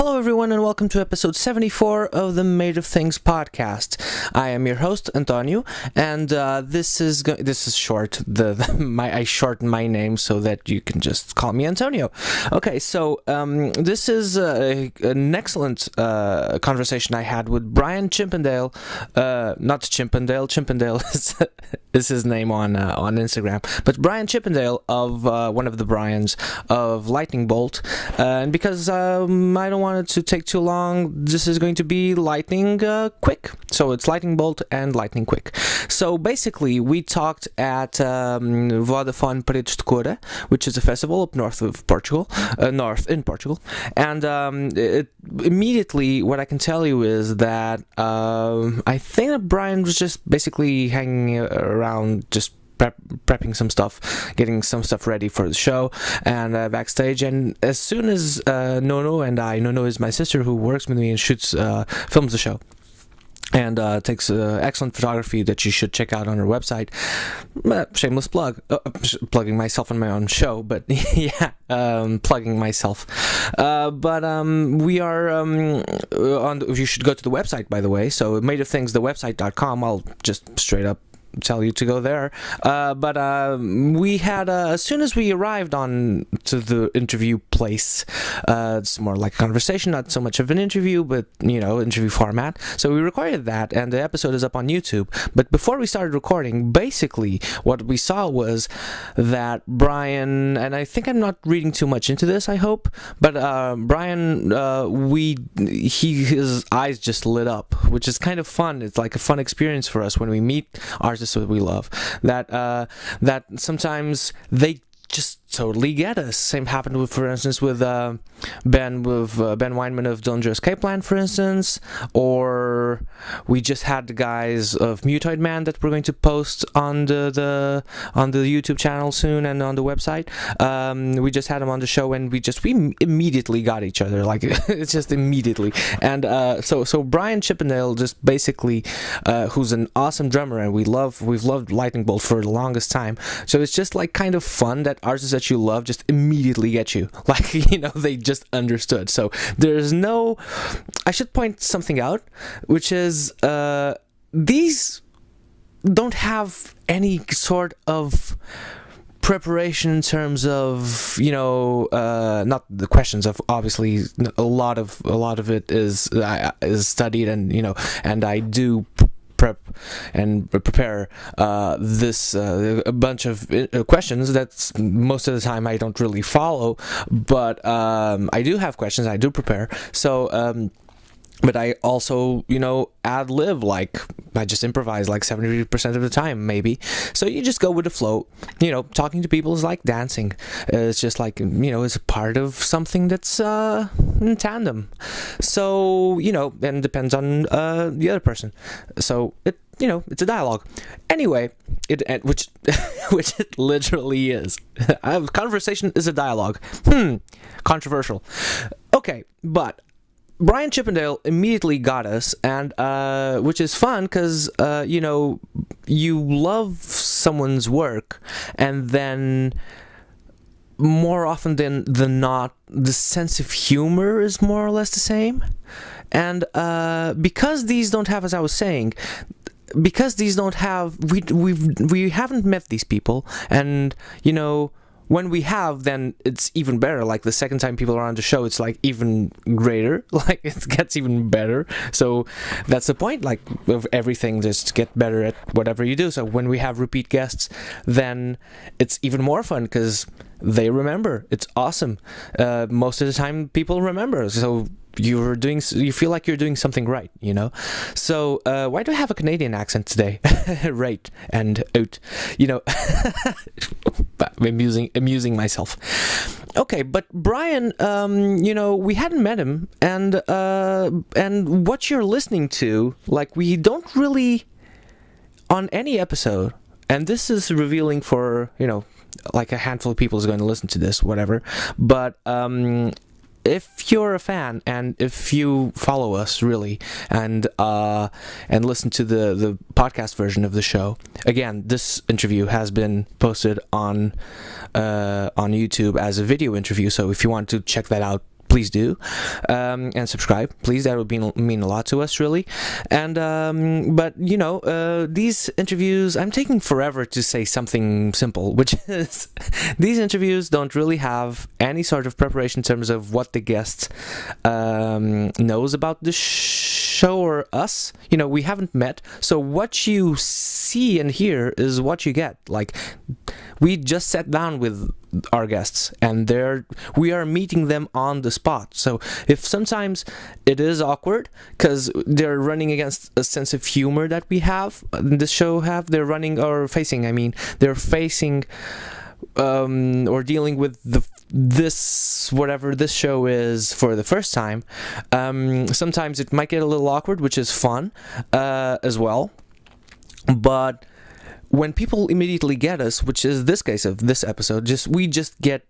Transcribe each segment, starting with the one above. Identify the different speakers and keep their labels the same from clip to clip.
Speaker 1: Hello everyone and welcome to episode 74 of the Made of Things podcast. I am your host Antonio, and this is short. I shorten my name so that you can just call me Antonio. Okay, so this is an excellent conversation I had with Brian Chippendale. Not Chippendale. Chippendale is his name on Instagram, but Brian Chippendale of one of the Brians of Lightning Bolt, and because I don't want it to take too long, this is going to be lightning quick. So it's Lightning Bolt and Lightning Quick. So basically, we talked at Vodafone Paredes de Cora, which is a festival up north in Portugal, and immediately what I can tell you is that I think that Brian was just basically hanging around, just prepping some stuff, getting some stuff ready for the show and backstage. And as soon as Nônô is my sister who works with me and films the show and takes excellent photography that you should check out on her website. Shameless plug, plugging myself on my own show, but yeah, plugging myself. But we are you should go to the website, by the way. So Made of Things, the website.com. I'll just straight up tell you to go there, but we had as soon as we arrived on to the interview place, it's more like a conversation, not so much of an interview, but interview format, so we recorded that and the episode is up on YouTube. But before we started recording, basically what we saw was that Brian, and I think I'm not reading too much into this, I hope, but Brian, his eyes just lit up, which is kind of fun. It's like a fun experience for us when we meet artists that we love, that sometimes they just totally get us. Same happened with, for instance, with Ben Weinman of Dillinger Escape Plan, for instance, or we just had the guys of Mutoid Man that we're going to post on the YouTube channel soon and on the website. We just had them on the show and we immediately got each other, like it's just immediately. And so Brian Chippendale, just basically, who's an awesome drummer, and we've loved Lightning Bolt for the longest time. So it's just like kind of fun that artists that you love just immediately get you, like they just understood. So there's no, I should point something out, which is these don't have any sort of preparation in terms of not the questions of, obviously a lot of it is studied, and I do prep and prepare a bunch of questions that most of the time I don't really follow, but I do have questions, I do prepare. So but I also, ad lib, like I just improvise like 70% of the time, maybe. So you just go with the flow. Talking to people is like dancing. It's just like, it's a part of something that's in tandem. So, and depends on the other person. So it's a dialogue. Anyway, which it literally is. Conversation is a dialogue. Controversial. Okay, but Brian Chippendale immediately got us, and which is fun because you love someone's work, and then more often than not, the sense of humor is more or less the same. And because these don't have, as I was saying, because these don't have, we haven't met these people, and when we have, then it's even better. Like the second time people are on the show, it's like even greater. Like it gets even better. So that's the point. Like of everything, just get better at whatever you do. So when we have repeat guests, then it's even more fun because they remember. It's awesome. Most of the time, people remember. So you feel like you're doing something right, So why do I have a Canadian accent today? Right and out, amusing myself. Okay, but Brian, we hadn't met him, and what you're listening to, like, we don't really on any episode, and this is revealing for like a handful of people is going to listen to this, whatever, but if you're a fan and if you follow us really and listen to the podcast version of the show, again, this interview has been posted on YouTube as a video interview. So if you want to check that out, please do. And subscribe, please. That would mean a lot to us, really. And but these interviews, I'm taking forever to say something simple, which is these interviews don't really have any sort of preparation in terms of what the guest knows about the show or us. We haven't met, so what you see and hear is what you get. Like, we just sat down with our guests, and we are meeting them on the spot. So if sometimes it is awkward because they're running against a sense of humor that we have in this show, they're facing or dealing with whatever this show is for the first time. Sometimes it might get a little awkward, which is fun as well. But when people immediately get us, which is this case of this episode, we just get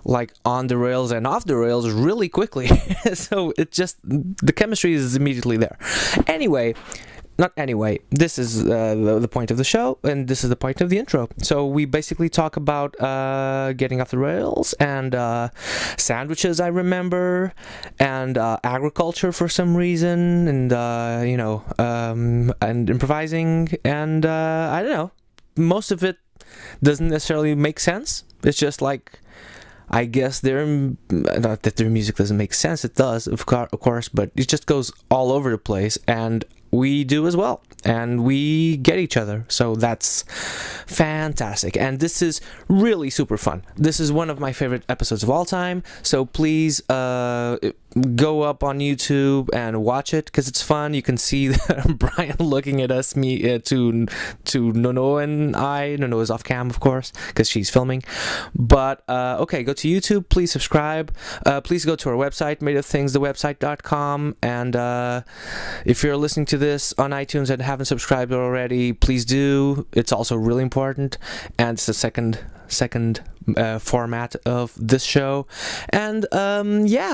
Speaker 1: like on the rails and off the rails really quickly. So the chemistry is immediately there. This is the point of the show, and this is the point of the intro. So we basically talk about getting off the rails, and sandwiches, I remember, and agriculture for some reason, and and improvising, and I don't know. Most of it doesn't necessarily make sense. It's just like, I guess not that their music doesn't make sense. It does, of course, but it just goes all over the place, and we do as well, and we get each other, so that's fantastic, and this is really super fun. This is one of my favorite episodes of all time, so please go up on YouTube and watch it, because it's fun. You can see Brian looking at us, to Nônô and I. Nônô is off cam, of course, because she's filming, but okay, go to YouTube, please subscribe, please go to our website, madeofthings.thewebsite.com, and if you're listening to this on iTunes and haven't subscribed already, please do. It's also really important, and it's the second format of this show. And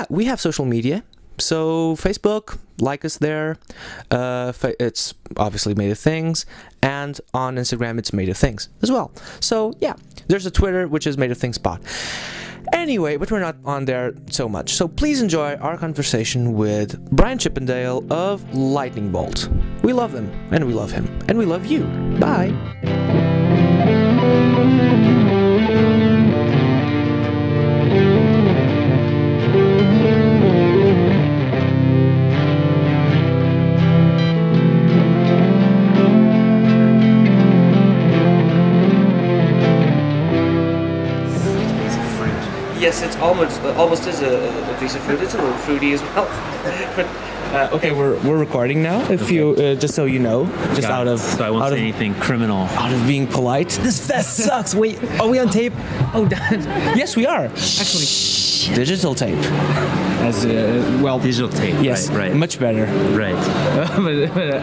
Speaker 1: we have social media. So Facebook, like us there. It's obviously Made of Things, and on Instagram it's Made of Things as well. So yeah, there's a Twitter, which is Made of Things Spot. Anyway, but we're not on there so much. So please enjoy our conversation with Brian Chippendale of Lightning Bolt. We love them, and we love him, and we love you. Bye. Yes, it's almost is a piece of fruit. It's a little fruity as well. But okay, we're recording now. If you just so you know, just out of
Speaker 2: so I won't say anything criminal.
Speaker 1: Out of being polite.
Speaker 2: This fest sucks. Wait, are we on tape? Oh,
Speaker 1: yes, we are. Actually, digital tape. As
Speaker 2: digital tape.
Speaker 1: Yes,
Speaker 2: right.
Speaker 1: Much better.
Speaker 2: Right.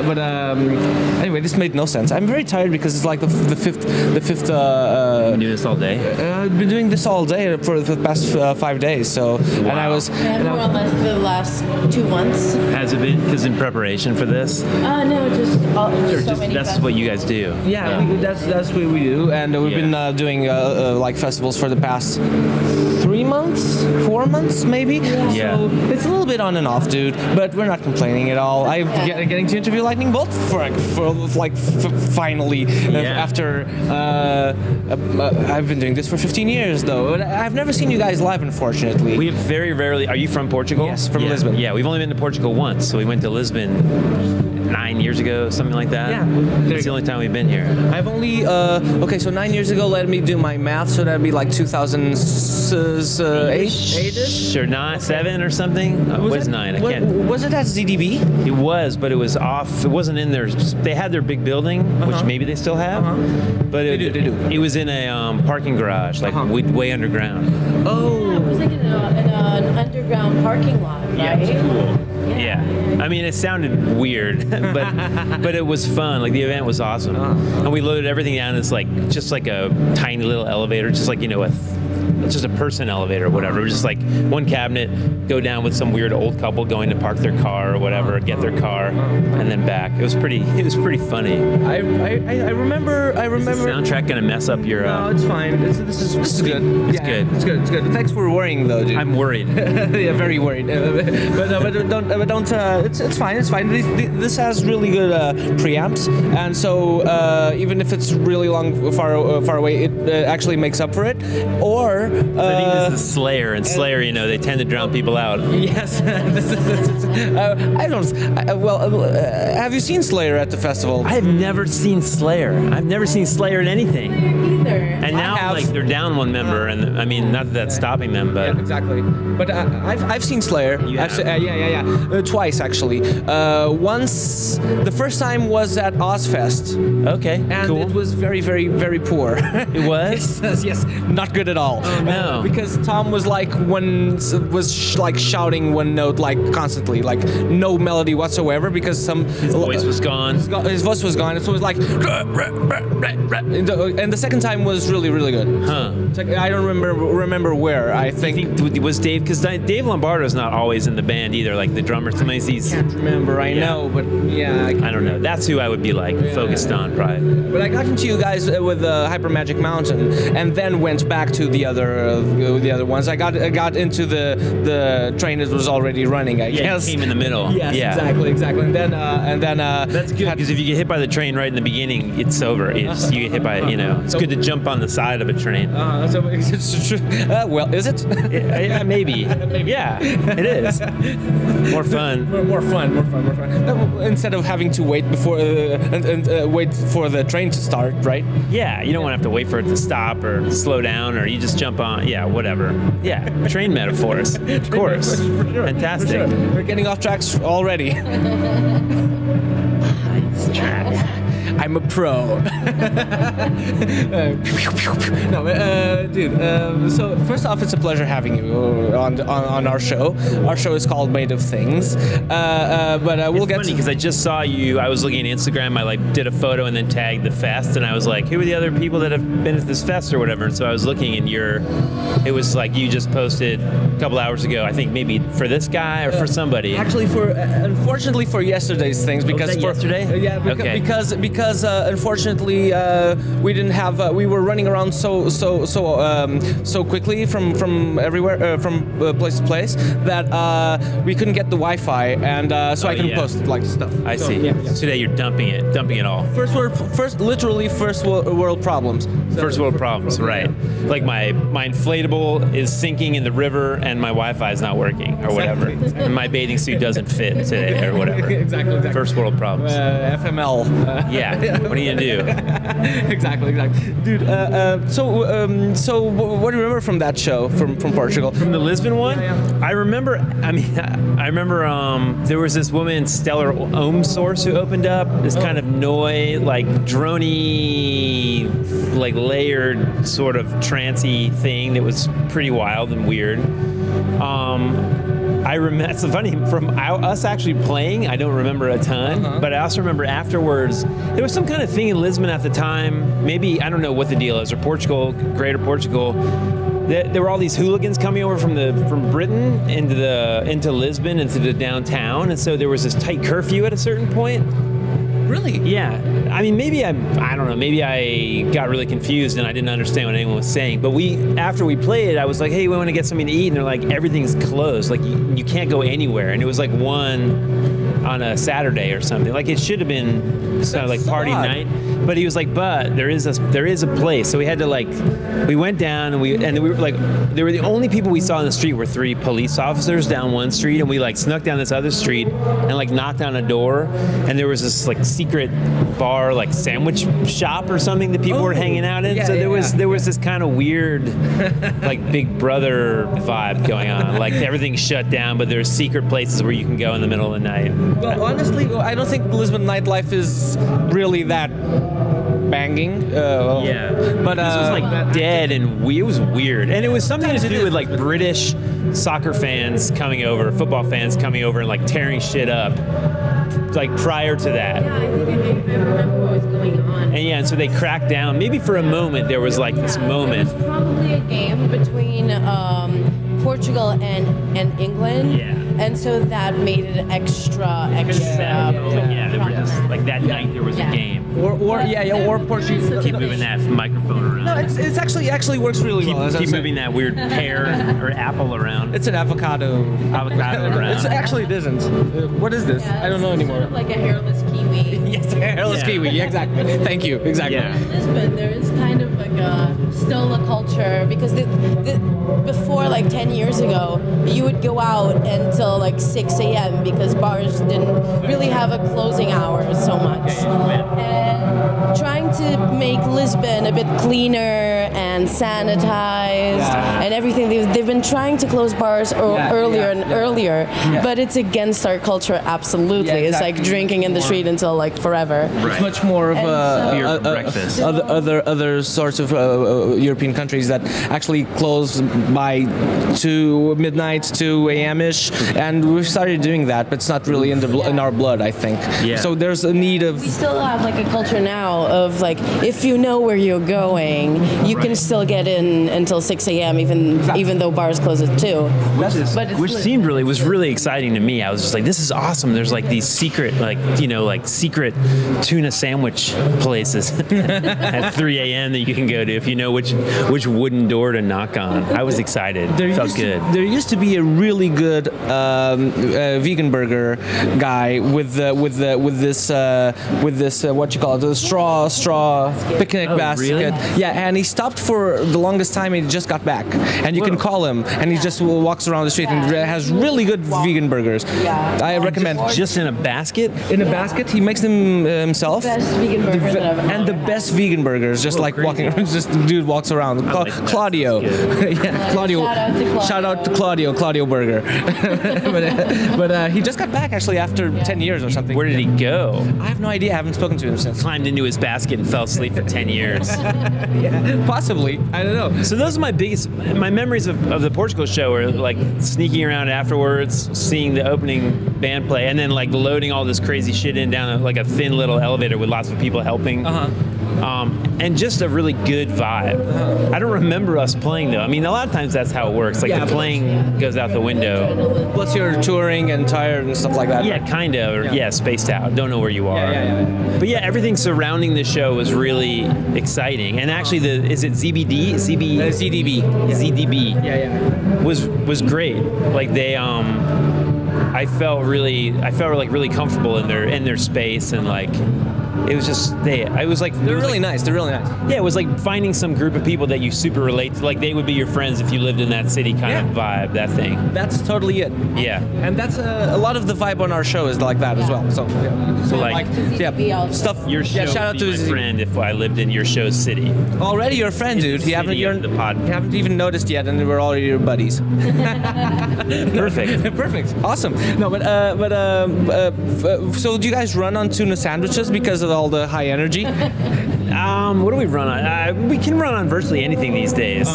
Speaker 1: But anyway, this made no sense. I'm very tired because it's like the fifth.
Speaker 2: You've been doing this all day.
Speaker 1: I've been doing this all day for the past 5 days. So, wow. And I was.
Speaker 3: More or less the last 2 months.
Speaker 2: Has it been? Because in preparation for this?
Speaker 3: No, just so many.
Speaker 2: That's what you guys do.
Speaker 1: Yeah. That's what we do, and we've been doing like festivals for the past 3 months, 4 months, maybe.
Speaker 2: Yeah.
Speaker 1: So it's a little bit on and off, dude. But we're not complaining at all. I'm getting to interview Lightning Bolt finally after I've been doing this for 15 years though. I've never seen you guys live, unfortunately.
Speaker 2: We have very rarely. Are you from Portugal?
Speaker 1: Yes, from Lisbon.
Speaker 2: Yeah, we've only been to Portugal once, so we went to Lisbon 9 years ago, something like that.
Speaker 1: Yeah,
Speaker 2: that's the only time we've been here.
Speaker 1: I've only so 9 years ago. Let me do my math. So that'd be like 2008-ish.
Speaker 2: Sure, 7 or something. Was 9? I can't.
Speaker 1: Was it at ZDB?
Speaker 2: It was, but it was off. It wasn't in there. They had their big building, which maybe they still have. But
Speaker 1: they do.
Speaker 2: It was in a parking garage, like way underground.
Speaker 1: Oh.
Speaker 3: Yeah, it was like in an underground parking lot, right?
Speaker 2: Yeah, it was cool. Yeah. I mean, it sounded weird, but it was fun. Like, the event was awesome. And we loaded everything down. It's like just like a tiny little elevator, just like, a just a person elevator or whatever. It was just like one cabinet, go down with some weird old couple going to park their car or whatever, get their car, and then back. It was pretty funny.
Speaker 1: I remember.
Speaker 2: Is the soundtrack gonna mess up your?
Speaker 1: No, it's fine. This is good.
Speaker 2: It's good.
Speaker 1: It's good. It's good. Thanks for worrying, though, dude.
Speaker 2: I'm worried.
Speaker 1: Yeah, very worried. But don't. It's fine. It's fine. This has really good preamps, and so even if it's really long, far away, it actually makes up for it. Or
Speaker 2: I think this is Slayer, and Slayer, they tend to drown people out.
Speaker 1: yes. I don't. Have you seen Slayer at the festival?
Speaker 2: I have never seen Slayer. I've never seen Slayer in anything.
Speaker 3: Either.
Speaker 2: And now, they're down one member, and I mean, not that that's stopping them, but
Speaker 1: yeah, exactly. But I've seen Slayer.
Speaker 2: You have?
Speaker 1: Yeah. Twice actually. Once, the first time was at Ozfest.
Speaker 2: Okay,
Speaker 1: And
Speaker 2: cool.
Speaker 1: it was very, very, very poor.
Speaker 2: It was?
Speaker 1: yes, not good at all.
Speaker 2: Oh, no.
Speaker 1: Because Tom was shouting one note constantly, no melody whatsoever. Because
Speaker 2: His voice was gone.
Speaker 1: His voice was gone. So it was like, and the second time was really, really good.
Speaker 2: Huh.
Speaker 1: It's like, I don't remember where. I
Speaker 2: I think was Dave, because Dave Lombardo's not always in the band either, like the drummer. Sometimes he's.
Speaker 1: can't remember. I know, but yeah.
Speaker 2: I don't know. That's who I would be focused on, probably.
Speaker 1: But I got into you guys with Hyper Magic Mountain, and then went back to the other ones. I got into the train that was already running. I guess.
Speaker 2: You came in the middle.
Speaker 1: Yes,
Speaker 2: yeah.
Speaker 1: exactly. And then.
Speaker 2: That's good, because if you get hit by the train right in the beginning, it's over. You get hit by it. It's good to jump on the side of a train.
Speaker 1: So it's true. Well, is it?
Speaker 2: Yeah, maybe. Yeah, it is. More fun.
Speaker 1: More fun. Instead of having to wait before wait for the train to start, right?
Speaker 2: Yeah, you don't want to have to wait for it to stop or slow down, or you just jump on. Yeah, whatever. Yeah, train metaphors. Of course.
Speaker 1: For sure.
Speaker 2: Fantastic.
Speaker 1: For sure. We're getting off tracks already. I'm a pro. Dude. So first off, it's a pleasure having you on our show. Our show is called Made of Things. But we'll
Speaker 2: It's
Speaker 1: get.
Speaker 2: funny because I just saw you. I was looking at Instagram. I did a photo and then tagged the fest, and I was like, "Who are the other people that have been at this fest or whatever?" And so I was looking, and it was like you just posted a couple hours ago. I think maybe for this guy or for somebody.
Speaker 1: Actually, unfortunately for yesterday's things, because
Speaker 2: was that yesterday?
Speaker 1: Yeah,
Speaker 2: Okay.
Speaker 1: because unfortunately we didn't have we were running around so quickly from everywhere from place to place that we couldn't get the Wi-Fi, and so I couldn't post stuff.
Speaker 2: I see.
Speaker 1: Yeah.
Speaker 2: Today you're dumping it all.
Speaker 1: First world problems.
Speaker 2: First world problems, right? Like my inflatable is sinking in the river, and my Wi-Fi is not working, or whatever.
Speaker 1: Exactly.
Speaker 2: And my bathing suit doesn't fit today, or whatever.
Speaker 1: Exactly.
Speaker 2: First world problems.
Speaker 1: FML.
Speaker 2: Yeah. What are you gonna do?
Speaker 1: exactly, dude. So what do you remember from that show from Portugal?
Speaker 2: From the Lisbon one,
Speaker 1: Yeah.
Speaker 2: I remember there was this woman, Stellar Ohm Source, who opened up this kind of noi, droney, layered sort of trancey thing that was pretty wild and weird. I remember, it's funny, from us actually playing, I don't remember a ton, but I also remember afterwards, there was some kind of thing in Lisbon at the time, maybe, I don't know what the deal is, or Portugal, Greater Portugal, there were all these hooligans coming over from Britain into Lisbon, into the downtown, and so there was this tight curfew at a certain point.
Speaker 1: Really?
Speaker 2: Yeah. I mean, maybe I don't know, maybe I got really confused and I didn't understand what anyone was saying. But after we played, I was like, hey, we want to get something to eat. And they're like, everything's closed. Like, you can't go anywhere. And it was like 1 on a Saturday or something. Like, it should have been party night. But he was like, but there is a place. So we had to we went down and we were like, they were the only people we saw in the street were 3 police officers down one street, and we snuck down this other street and knocked on a door, and there was this secret bar, sandwich shop or something that people were hanging out in.
Speaker 1: Yeah,
Speaker 2: so there
Speaker 1: yeah.
Speaker 2: was this kind of weird Big Brother vibe going on. Everything's shut down, but there's secret places where you can go in the middle of the night.
Speaker 1: Well, honestly, I don't think Lisbon nightlife is really that banging. But
Speaker 2: this was like dead and it was weird, and it was something to do with like British soccer fans coming over, football fans coming over, and like tearing shit up. Like prior to that.
Speaker 3: Yeah, I think I remember what was going on.
Speaker 2: And so they cracked down. Maybe for a moment there was like this moment.
Speaker 3: It was probably a game between Portugal and England.
Speaker 2: Yeah.
Speaker 3: And so that made it extra.
Speaker 2: There was like that night there was a game.
Speaker 1: or Portuguese.
Speaker 2: Keep moving that microphone around.
Speaker 1: No, it's actually works really well. as I
Speaker 2: Keep
Speaker 1: said.
Speaker 2: moving that weird pear or apple around.
Speaker 1: It's an avocado.
Speaker 2: Around.
Speaker 1: It's actually it isn't. What is this?
Speaker 3: Yeah,
Speaker 1: I don't know
Speaker 3: it's
Speaker 1: anymore.
Speaker 3: Sort of like a hairless kiwi.
Speaker 1: Yes, hairless
Speaker 2: Yeah.
Speaker 1: kiwi. Yeah, exactly. Thank you. Exactly.
Speaker 2: Yeah.
Speaker 3: In Lisbon, there is kind of like still a culture because before like 10 years ago, you would go out until like 6 a.m. because bars didn't really have a closing hour so much. And trying to make Lisbon a bit cleaner and sanitized and everything. They've been trying to close bars earlier, but it's against our culture absolutely.
Speaker 1: Yeah,
Speaker 3: It's
Speaker 1: exactly.
Speaker 3: like drinking in the street until like forever.
Speaker 1: It's much more of
Speaker 2: Beer for breakfast.
Speaker 1: other sorts of European countries that actually close by 2 midnight, 2 a.m. ish, and we started doing that, but it's not really in our blood, I think.
Speaker 2: Yeah.
Speaker 1: So there's a need of.
Speaker 3: We still have like a culture now of like if you know where you're going, you can still get in until 6 a.m. even though bars close at 2.
Speaker 2: Which was really exciting to me. I was just like, this is awesome. There's like these secret, secret tuna sandwich places at 3 a.m. that you can go to if you know which wooden door to knock on. I was excited. Felt good.
Speaker 1: There used to be a really good vegan burger guy with this what you call it, the straw picnic basket.
Speaker 2: really?
Speaker 1: Yeah, and he stopped for the longest time and he just got back. And you can call him and he just walks around the street and has really good vegan burgers.
Speaker 3: Yeah.
Speaker 1: I recommend.
Speaker 2: Just in a basket?
Speaker 1: In a basket, he makes them himself.
Speaker 3: Best vegan burgers that I've ever
Speaker 1: And the
Speaker 3: had.
Speaker 1: best vegan burgers, just like
Speaker 2: crazy.
Speaker 1: walking around, just the dude walks around.
Speaker 2: like that.
Speaker 1: Claudio. Yeah, Claudio.
Speaker 3: Shout out to Claudio.
Speaker 1: Claudio Burger. but he just got back actually after 10 years or something.
Speaker 2: Where did he go?
Speaker 1: I have no idea. I haven't spoken to him since.
Speaker 2: Climbed into his basket and fell asleep for 10 years.
Speaker 1: Yeah, possibly. I don't know.
Speaker 2: So those are my memories of the Portugal show are like sneaking around afterwards, seeing the opening band play, and then like loading all this crazy shit in down like a thin little elevator with lots of people helping. And just a really good vibe. I don't remember us playing though. I mean, a lot of times that's how it works. Like
Speaker 1: Yeah,
Speaker 2: the playing goes out the window.
Speaker 1: Plus you're touring and tired and stuff like that.
Speaker 2: Yeah, kind of. Or, yeah, spaced out. Don't know where you are.
Speaker 1: Yeah.
Speaker 2: But yeah, everything surrounding the show was really exciting. And actually, is it ZBD?
Speaker 1: ZDB.
Speaker 2: ZDB.
Speaker 1: Yeah.
Speaker 2: Was great. Like they I felt really comfortable in their space, and like it was just I was like
Speaker 1: They're really nice. They're really nice.
Speaker 2: yeah, it was like finding some group of people that you super relate to. Like they would be your friends if you lived in that city kind of vibe, that thing.
Speaker 1: That's totally it.
Speaker 2: Yeah.
Speaker 1: And that's a lot of the vibe on our show is like that as well. So,
Speaker 2: like,
Speaker 1: stuff.
Speaker 2: Your show
Speaker 1: shout out
Speaker 2: would
Speaker 1: to
Speaker 2: be my friend if I lived in your show's city.
Speaker 1: Already your friend, dude. You haven't
Speaker 2: City of the pod.
Speaker 1: you haven't even noticed yet, and we're already your buddies.
Speaker 2: Perfect.
Speaker 1: Perfect. Awesome. No, so do you guys run on tuna sandwiches because of all the high energy?
Speaker 2: What do we run on? We can run on virtually anything these days.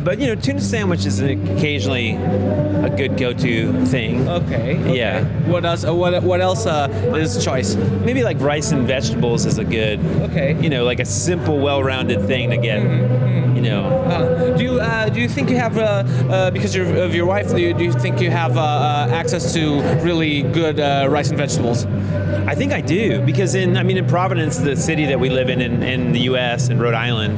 Speaker 2: But tuna sandwich is occasionally a good go-to thing.
Speaker 1: Okay.
Speaker 2: Yeah.
Speaker 1: What else? What else is choice?
Speaker 2: Maybe like rice and vegetables is a good.
Speaker 1: Okay.
Speaker 2: Like a simple, well-rounded thing to get.
Speaker 1: Do you think you have because of your wife? Do you think you have access to really good rice and vegetables?
Speaker 2: I think I do, because in Providence, the city that we live in the U.S. in Rhode Island,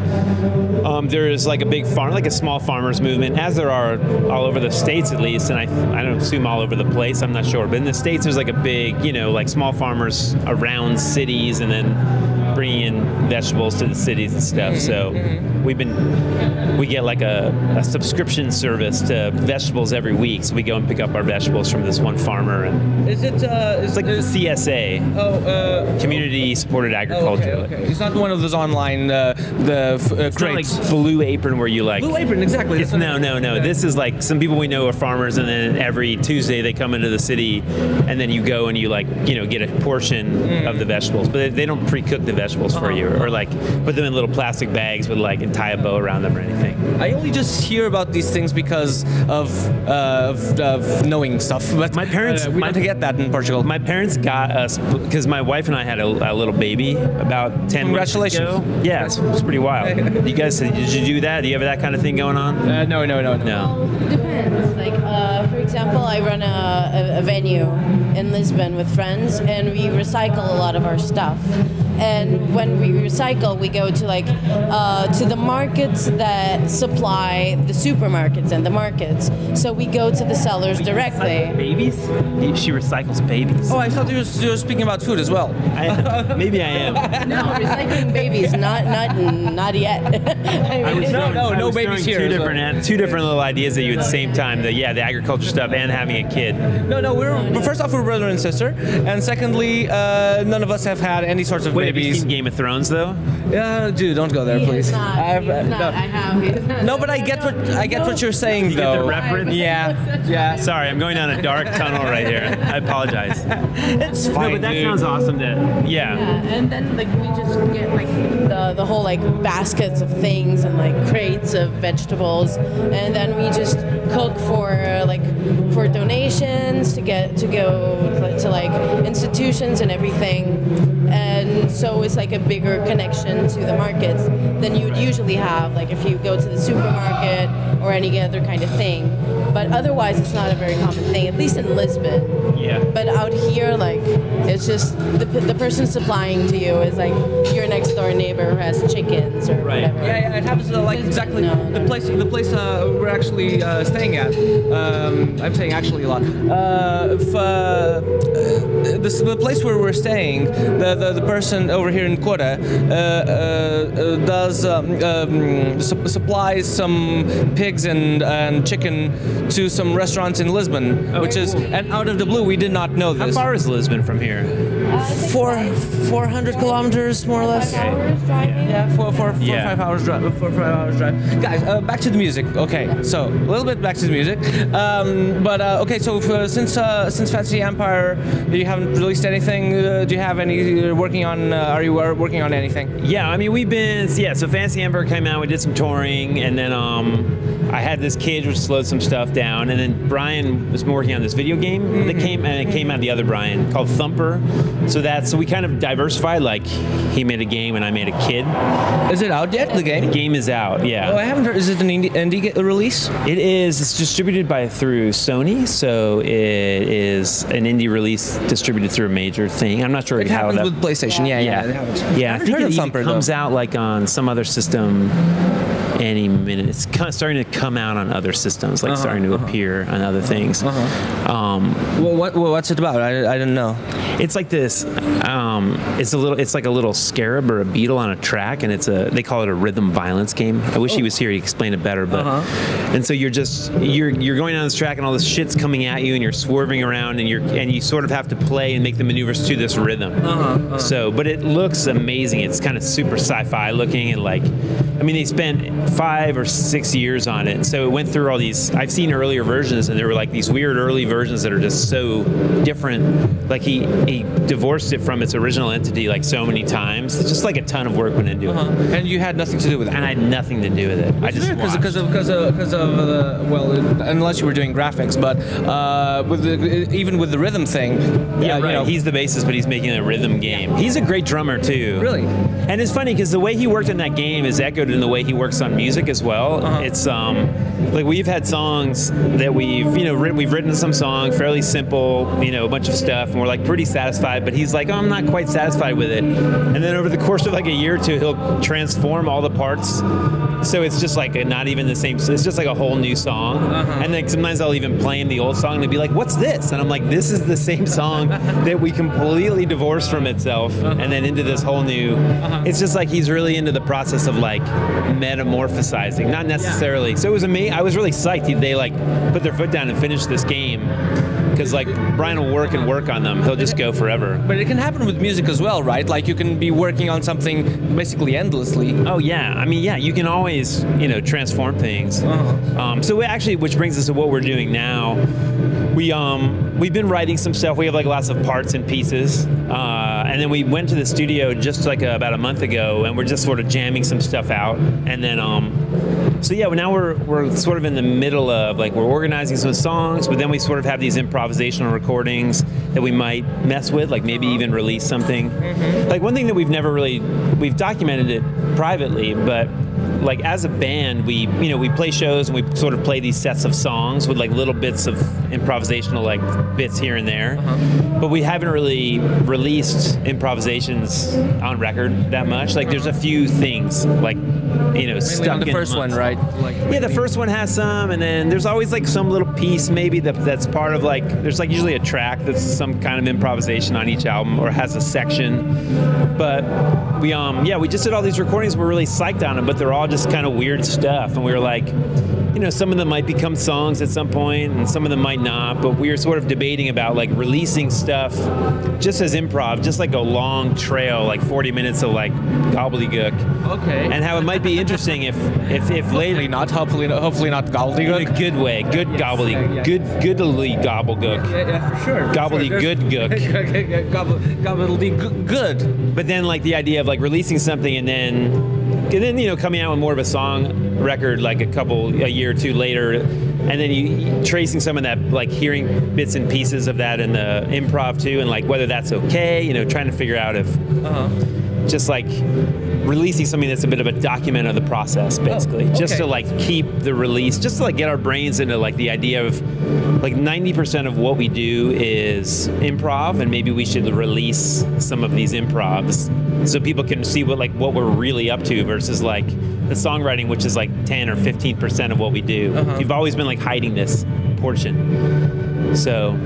Speaker 2: there is like a big farm, like a small farmers movement, as there are all over the states at least, and I don't assume all over the place. I'm not sure, but in the states, there's like a big, like small farmers around cities, and then bringing in vegetables to the cities and stuff. So we get like a subscription service to vegetables every week. So we go and pick up our vegetables from this one farmer, and
Speaker 1: Is it?
Speaker 2: it's like the CSA. Community supported agriculture.
Speaker 1: Okay. It's not one of those online
Speaker 2: It's not
Speaker 1: crates.
Speaker 2: like Blue Apron where you like.
Speaker 1: Blue Apron, exactly.
Speaker 2: It's, no. This is like some people we know are farmers, and then every Tuesday they come into the city, and then you go and you get a portion of the vegetables, but they don't pre-cook the vegetables for you, or like put them in little plastic bags with like and tie a bow around them or anything.
Speaker 1: I only just hear about these things because of knowing stuff. But
Speaker 2: My parents,
Speaker 1: we don't get that in Portugal.
Speaker 2: My parents got us because my wife and I had a little baby about 10
Speaker 1: Congratulations.
Speaker 2: months ago. Yeah, it's pretty wild. You guys, did you do that? Do you have that kind of thing going on?
Speaker 1: No.
Speaker 2: No.
Speaker 3: It depends. Like, for example, I run a venue in Lisbon with friends, and we recycle a lot of our stuff. And when we recycle, we go to like to the markets that supply the supermarkets and the markets. So we go to the sellers directly.
Speaker 2: Babies? She recycles babies.
Speaker 1: Oh, I thought you were speaking about food as well.
Speaker 2: Maybe I am.
Speaker 3: No, recycling babies, not yet. I mean,
Speaker 1: No babies here.
Speaker 2: Two different little ideas at you at the same time. The agriculture stuff and having a kid.
Speaker 1: No, we're first off, we're brother and sister, and secondly, none of us have had any sorts of
Speaker 2: Wait, have you
Speaker 1: babies.
Speaker 2: seen Game of Thrones though?
Speaker 1: Dude, don't go there,
Speaker 3: He
Speaker 1: please.
Speaker 3: is not.
Speaker 1: I've-
Speaker 3: He is not.
Speaker 1: no.
Speaker 3: I have. He is not.
Speaker 1: No, but I get what you're saying
Speaker 2: You get
Speaker 1: though.
Speaker 2: the reference?
Speaker 1: Yeah.
Speaker 2: Sorry, I'm going down a dark tunnel right here. I apologize.
Speaker 1: It's fine.
Speaker 2: No, but that
Speaker 1: dude.
Speaker 2: sounds awesome. Yeah.
Speaker 3: Yeah, and then like we just get like the whole like baskets of things and like crates of vegetables, and then we just cook for donations to go to like institutions and everything. And so it's like a bigger connection to the markets than you would usually have, like if you go to the supermarket or any other kind of thing. But otherwise, it's not a very common thing, at least in Lisbon.
Speaker 2: Yeah.
Speaker 3: But out here, like, it's just the person supplying to you is like your next door neighbor who has chickens or
Speaker 2: Right.
Speaker 3: whatever.
Speaker 1: Yeah, it happens like
Speaker 3: Lisbon,
Speaker 1: exactly
Speaker 3: no.
Speaker 1: the place we're actually staying at. I'm saying actually a lot. The place where we're staying, the person over here in Correia does supplies some pigs and chicken to some restaurants in Lisbon, which is and out of the blue we did not know
Speaker 2: How
Speaker 1: this.
Speaker 2: far is Lisbon from here?
Speaker 3: It's like
Speaker 1: 400 kilometers more or less.
Speaker 3: 5 hours driving.
Speaker 1: Yeah, four,
Speaker 2: Yeah.
Speaker 1: 5 hours drive. 4 or 5 hours drive. Guys, back to the music. Okay, so a little bit back to the music. Okay, so since Fantasy Empire, you haven't released anything. Do you have any working on? Are you working on anything?
Speaker 2: Yeah, I mean so Fantasy Emperor came out, we did some touring, and then I had this kid which slowed some stuff down, and then Brian was working on this video game that came out the other Brian called Thumper. So we kind of diversified, like he made a game and I made a kid.
Speaker 1: Is it out yet? The game?
Speaker 2: Game is out, yeah.
Speaker 1: Oh, I haven't heard. Is it an indie release?
Speaker 2: It is. It's distributed through Sony, so it is an indie release distributed through a major thing. I'm not sure
Speaker 1: It
Speaker 2: how
Speaker 1: happens
Speaker 2: that.
Speaker 1: with PlayStation. Yeah, it happens.
Speaker 2: Yeah, I
Speaker 1: haven't
Speaker 2: think
Speaker 1: heard
Speaker 2: it
Speaker 1: of
Speaker 2: even
Speaker 1: Thumper,
Speaker 2: comes
Speaker 1: though.
Speaker 2: out like on some other system any minute. It's starting to come out on other systems, like starting to appear on other things.
Speaker 1: What's it about? I didn't know.
Speaker 2: It's like this. It's like a little scarab or a beetle on a track, and they call it a rhythm violence game. I wish he was here; he'd explain it better. But and so you're going down this track, and all this shit's coming at you, and you're swerving around, and you sort of have to play and make the maneuvers to this rhythm. So, but it looks amazing. It's kind of super sci-fi looking, and like, I mean, they spent 5 or 6 years on it. So it went through all these. I've seen earlier versions, and there were like these weird early versions that are just so different. Like he divorced it from its original entity like so many times. It's just like a ton of work went into it.
Speaker 1: And you had nothing to do with it.
Speaker 2: And I had nothing to do with it. I just watched.
Speaker 1: because of well, unless you were doing graphics, but even with the rhythm thing.
Speaker 2: Yeah, right.
Speaker 1: You know,
Speaker 2: He's the bassist, but he's making a rhythm game. He's a great drummer too.
Speaker 1: Really?
Speaker 2: And it's funny because the way he worked in that game is echoed in the way he works on music as well. It's like we've had songs that we've written some song, fairly simple, a bunch of stuff, and we're like pretty satisfied. But he's like, oh, I'm not quite satisfied with it. And then over the course of like a year or two, he'll transform all the parts. So it's just like not even the same. It's just like a whole new song. And then sometimes I'll even play him the old song and he'll be like, what's this? And I'm like, this is the same song that we completely divorced from itself and then into this whole new. It's just like he's really into the process of like metamorphosizing, not necessarily. So it was amazing. I was really psyched. They like put their foot down and finished this game. Because like Brian will work on them. He'll just go forever.
Speaker 1: But it can happen with music as well, right? Like you can be working on something basically endlessly.
Speaker 2: Oh yeah, I mean you can always transform things. So actually, which brings us to what we're doing now. we've been writing some stuff. We have like lots of parts and pieces, and then we went to the studio just like about a month ago, and we're just sort of jamming some stuff out. And then so yeah, now we're sort of in the middle of like we're organizing some songs, but then we sort of have these improvisational recordings that we might mess with, like maybe even release something. Like one thing that we've documented it privately, but like as a band, we play shows and we sort of play these sets of songs with like little bits of improvisational like bits here and there, but we haven't really released improvisations on record that much. Like there's a few things like stuck
Speaker 1: on the
Speaker 2: in
Speaker 1: first one, right? Like,
Speaker 2: yeah, the first one has some, and then there's always like some little piece maybe that's part of like there's like usually a track that's some kind of improvisation on each album or has a section. But we just did all these recordings. We're really psyched on them, but they're all just kind of weird stuff, and we were like, some of them might become songs at some point, and some of them might not. But we were sort of debating about like releasing stuff just as improv, just like a long trail, like 40 minutes of like gobbledygook.
Speaker 1: Okay.
Speaker 2: And how it might be interesting if later,
Speaker 1: hopefully not gobbledygook.
Speaker 2: in a good way, good gobbledygook, goodly gobbledygook.
Speaker 1: Yeah, for sure.
Speaker 2: Gobbledygook.
Speaker 1: Gobbledygook.
Speaker 2: But then like the idea of like releasing something and then coming out with more of a song record like a year or two later, and then you tracing some of that, like hearing bits and pieces of that in the improv too, and like whether that's okay, trying to figure out if just like releasing something that's a bit of a document of the process, basically, just to like keep the release, just to like get our brains into like the idea of like 90% of what we do is improv, and maybe we should release some of these improvs so people can see what we're really up to versus like the songwriting, which is like 10 or 15% of what we do. We've always been like hiding this portion. So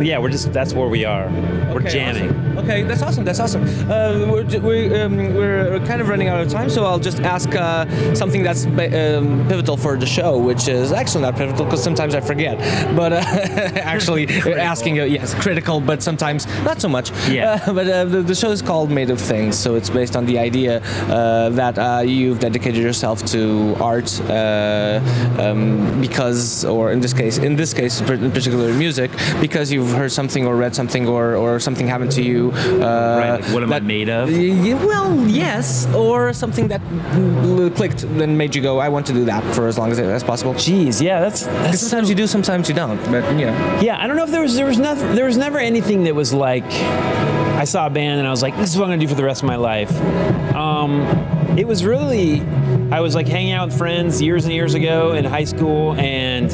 Speaker 2: yeah, that's where we are. We're jamming.
Speaker 1: Awesome. Okay, that's awesome. We're kind of running out of time, so I'll just ask something that's pivotal for the show, which is actually not pivotal because sometimes I forget. But actually, asking yes, critical, but sometimes not so much.
Speaker 2: Yeah.
Speaker 1: But the show is called Made of Things, so it's based on the idea that you've dedicated yourself to art because, or in this case, in particular music, because you've heard something or read something or something happened to you.
Speaker 2: Right, like what am I made of?
Speaker 1: Well, yes, or something that clicked and made you go, I want to do that for as long as possible.
Speaker 2: Jeez, yeah, that's
Speaker 1: sometimes you do, sometimes you don't. But
Speaker 2: yeah, I don't know if there was never anything that was like I saw a band and I was like, this is what I'm gonna do for the rest of my life. It was really, I was like hanging out with friends years and years ago in high school, and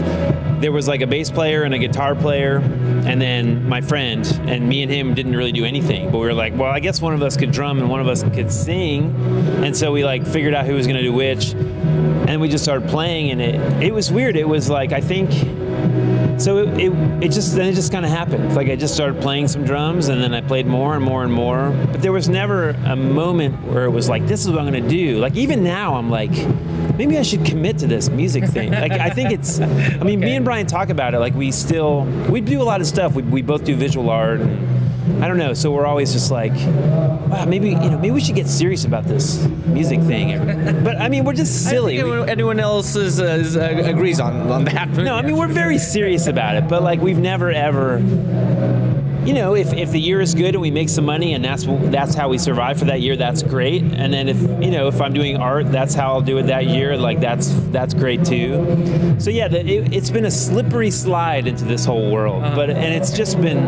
Speaker 2: there was like a bass player and a guitar player, and then my friend, and me and him didn't really do anything, but we were like, well, I guess one of us could drum and one of us could sing, and so we like figured out who was gonna do which, and we just started playing, and it was weird. It was like, I think, so it just kind of happened. Like I just started playing some drums, and then I played more and more and more. But there was never a moment where it was like, this is what I'm gonna do. Like even now, I'm like, maybe I should commit to this music thing. Like I think it's, I mean, me and Brian talk about it. Like we do a lot of stuff. We both do visual art. And, I don't know. So we're always just like, wow, maybe we should get serious about this music thing. But I mean, we're just silly.
Speaker 1: I think anyone else agrees on that.
Speaker 2: No, I mean, we're very serious about it. But like, we've never ever. If the year is good and we make some money and that's how we survive for that year, that's great. And then if I'm doing art, that's how I'll do it that year. Like that's great too. So yeah, it's been a slippery slide into this whole world. And it's just been,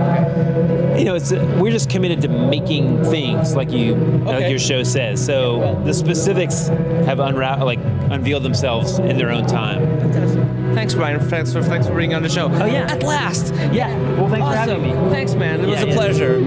Speaker 2: we're just committed to making things like your show says. So the specifics have unveiled themselves in their own time.
Speaker 1: Fantastic. Thanks, Brian. Thanks for being on the show.
Speaker 2: Oh yeah,
Speaker 1: at last.
Speaker 2: Yeah. Well, thanks for having me.
Speaker 1: Thanks, man. It was a pleasure.